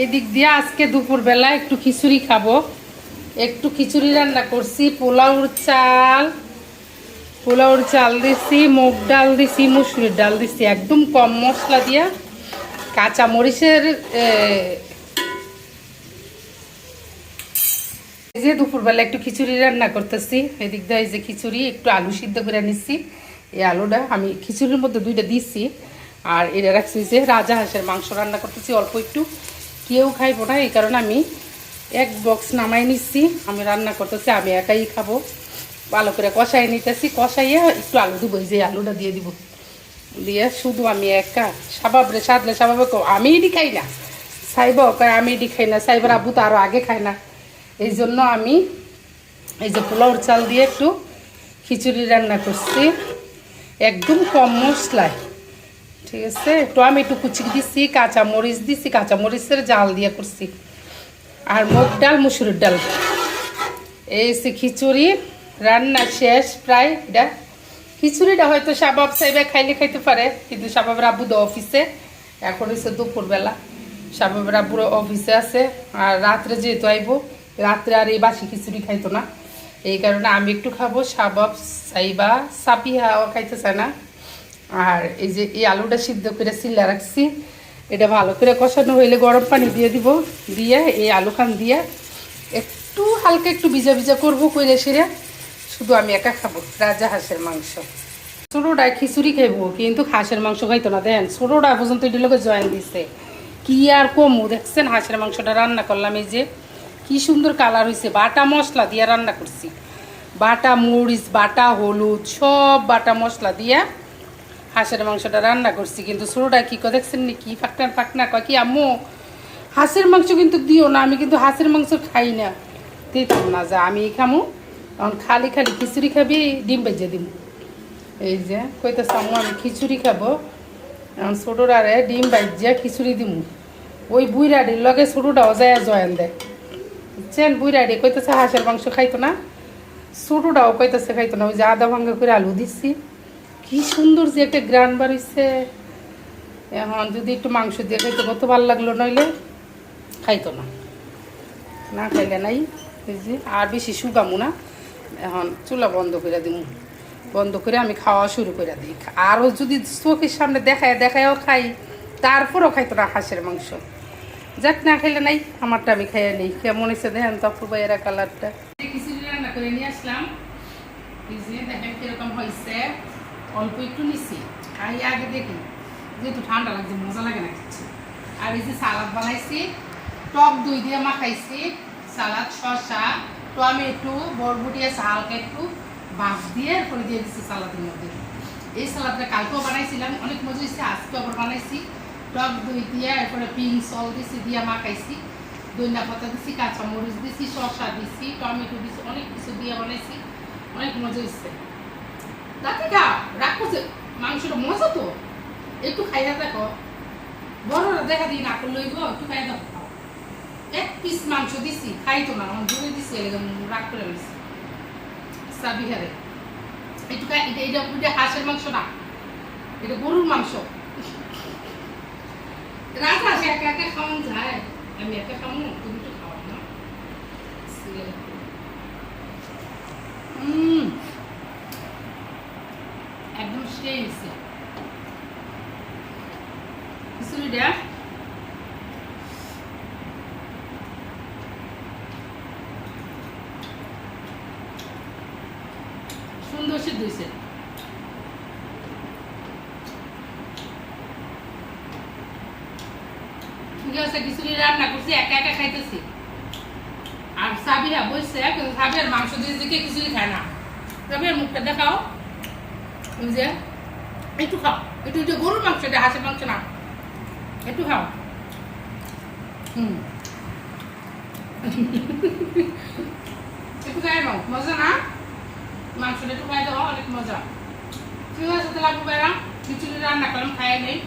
এদিক দিয়ে আজকে দুপুরবেলা একটু খিচুড়ি খাবো। একটু খিচুড়ি রান্না করছি। পোলাওর চাল দিছি, মুগ ডাল দিছি, মুসুরির ডাল দিছি, একদম কম মশলা দিয়া কাঁচা মরিচের। এই যে দুপুরবেলা একটু খিচুড়ি রান্না করতেছি। এদিক দিয়ে এই যে খিচুড়ি একটু আলু সিদ্ধ করে নিচ্ছি। এই আলুটা আমি খিচুড়ির মধ্যে দুইটা দিচ্ছি। আর এটা রাখছি যে রাজা হাঁসের মাংস রান্না করতেছি অল্প একটু, কেউ খাইবো না, এই কারণে আমি এক বক্স নামাই নিচ্ছি। আমি রান্না করতেছি, আমি একাই খাবো। ভালো করে কষাই নিতেছি, কষাইয়া একটু আলু দিব, এই যে আলুটা দিয়ে দিব, দিয়ে শুধু আমি একা সাবাবরে সাদলে সাবাবে আমি এটি খাই না, সাইবাও কয় আমি এটি খাই না, সাইবার আব্বু তো আরও আগে খায় না। এই জন্য আমি এই যে পোলাওর চাল দিয়ে একটু খিচুড়ি রান্না করছি, একদম কম মশলায়। ঠিক আছে, টমেটো কুচি দিচ্ছি, কাঁচা মরিচ দিচ্ছি, কাঁচা মরিচের জাল দিয়ে করছি। আর মুগ ডাল, মুসুরির ডাল। এই সে খিচুড়ি রান্না শেষ প্রায়। এটা খিচুড়িটা হয়তো শাবাব সাহেবে খাইলে খাইতে পারে, কিন্তু শাবাবের আব্বু তো অফিসে, এখন হচ্ছে দুপুরবেলা, শাবাবের আব্বুর অফিসে আছে। আর রাত্রে যেহেতু আইব, রাত্রে আর এই বাসি খিচুড়ি খাইতো না, এই কারণে আমি একটু খাবো। শাবাব সাইবা সাপিহাও খাইতে চায় না। আর এই যে এই আলুটা সিদ্ধ করে সিল্লা রাখছি, এটা ভালো করে কষানো হইলে গরম পানি দিয়ে দিব, দিয়ে এই আলু খান দিয়ে একটু হালকা একটু ভিজা ভিজা করবো কইরে সেরে। শুধু আমি একা খাবো রাজা হাঁসের মাংস। ছোটোটায় খিচুড়ি খাইবো, কিন্তু হাঁসের মাংস খাইতো না। দেখেন ছোটোটা পর্যন্ত এটি লোকে জয়েন দিছে, কি আর কমু। দেখছেন হাঁসের মাংসটা রান্না করলাম, এই যে কি সুন্দর কালার হয়েছে। বাটা মশলা দিয়ে রান্না করছি, বাটা মরিচ, বাটা হলুদ, সব বাটা মশলা দিয়ে হাঁসের মাংসটা রান্না করছি। কিন্তু ছোটোটা কী করে দেখছেন নি, কি ফাঁকনা কয় কি আম্মু হাঁসের মাংস কিন্তু দিও না, আমি কিন্তু হাঁসের মাংস খাই না। দিতাম না, যা আমি খামু, এখন খালি খালি খিচুড়ি খাবি, ডিম ভেজে দিব। এই যে কইতেছে আম্মু আমি খিচুড়ি খাবো, এখন ছোটোটারে ডিম ভাজিয়া খিচুড়ি দিব। ওই বুইরাডির লগে ছোটোটাও যায় জয়েন দেয়, বুঝছেন। বুইরাডি কইতেছে হাঁসের মাংস খাইতো না, ছোটোটাও কইতেছে খাইতো না। ওই যে আদা ভাঙ্গা করে আলু দিচ্ছি, কি সুন্দর যে একটা গ্রান বাড়িছে। এখন যদি একটু মাংস দিয়ে খাইতো কত ভালো লাগলো, নইলে খাইতো না, না খাইলে নাই। এই যে আর বেশি শুকামু না, এখন চুলা বন্ধ করে দিব, বন্ধ করে আমি খাওয়া শুরু করে দিই। আরও যদি চোখের সামনে দেখায়ও খাই, তারপরও খাইতো না হাঁসের মাংস। যাক, না খাইলে নাই, আমারটা আমি খাইয়া নেই। কেমন হয়েছে দেখেন তো ভাইয়েরা কালারটা। খিচুড়ি রান্না করে নিয়ে আসলাম, এই যে দেখেন কিরকম হয়েছে। অল্প একটু নিচ্ছি, খাই আগে দেখি, যেহেতু ঠান্ডা লাগছে মজা লাগে না খাচ্ছি। আর এই যে সালাদ বানাইছি, টক দই দিয়ে মাখাইছি সালাদ, শসা, টমেটো, বরবটি আছে হালকা একটু বাঁশ দিয়ে করে দিয়ে দিচ্ছি সালাদের মধ্যে। এই সালাদটা কালকেও বানাইছিলাম, অনেক মজা হয়েছে। আজকে আবার বানাইছি টক দই দিয়ে, এরপরে পিঙ্ক সল দিছি, দিয়ে মাখাইছি, ধনিয়া পাতা দিছি, কাঁচামরিচ দিছি, শসা দিছি, টমেটো দিছি, অনেক কিছু দিয়ে বানাইছি, অনেক মজা হয়েছে। তাতে খা রাগ করছে, মাংসটা মজা তো, একটু খাইয়া দেখো। বড়রা দেখা দিই না করলে একটু খাইয়া দেখো। এক পিস মাংস দিছি, খাইতো না, আমার জোরে দিছি, রাগ করে নিছি সাবিহারে। একটু এটা হাঁসের মাংস না, এটা গরুর মাংস। রাত আসে একা একা খাওয়ান যায়, আমি একা খাবো, তুমি তো খাওয়া না। একদম সেই হয়েছে খিচুড়িটা। সুন্দর সিদ্ধ হয়েছে। ঠিক আছে, খিচুড়ি রান্না করছি, একা একা খাইতেছি। আর সাবিহা বলছে, কিন্তু সাবিহার মাংস দিয়ে দিকে খিচুড়ি খায় না। সাবিহার মুখটা দেখাও, বুঝে একটু খাও, একটু যে গরুর মাংস, এটা হাঁসের মাংস না, একটু খাও। একটু খাই নাও, মজা না মাংসটা, একটু খাই দাও, অনেক মজা। ঠিক আছে, তাহলে আপু ভাইরা খিচুড়ি রান্না করলাম, খাইয়ে নেই।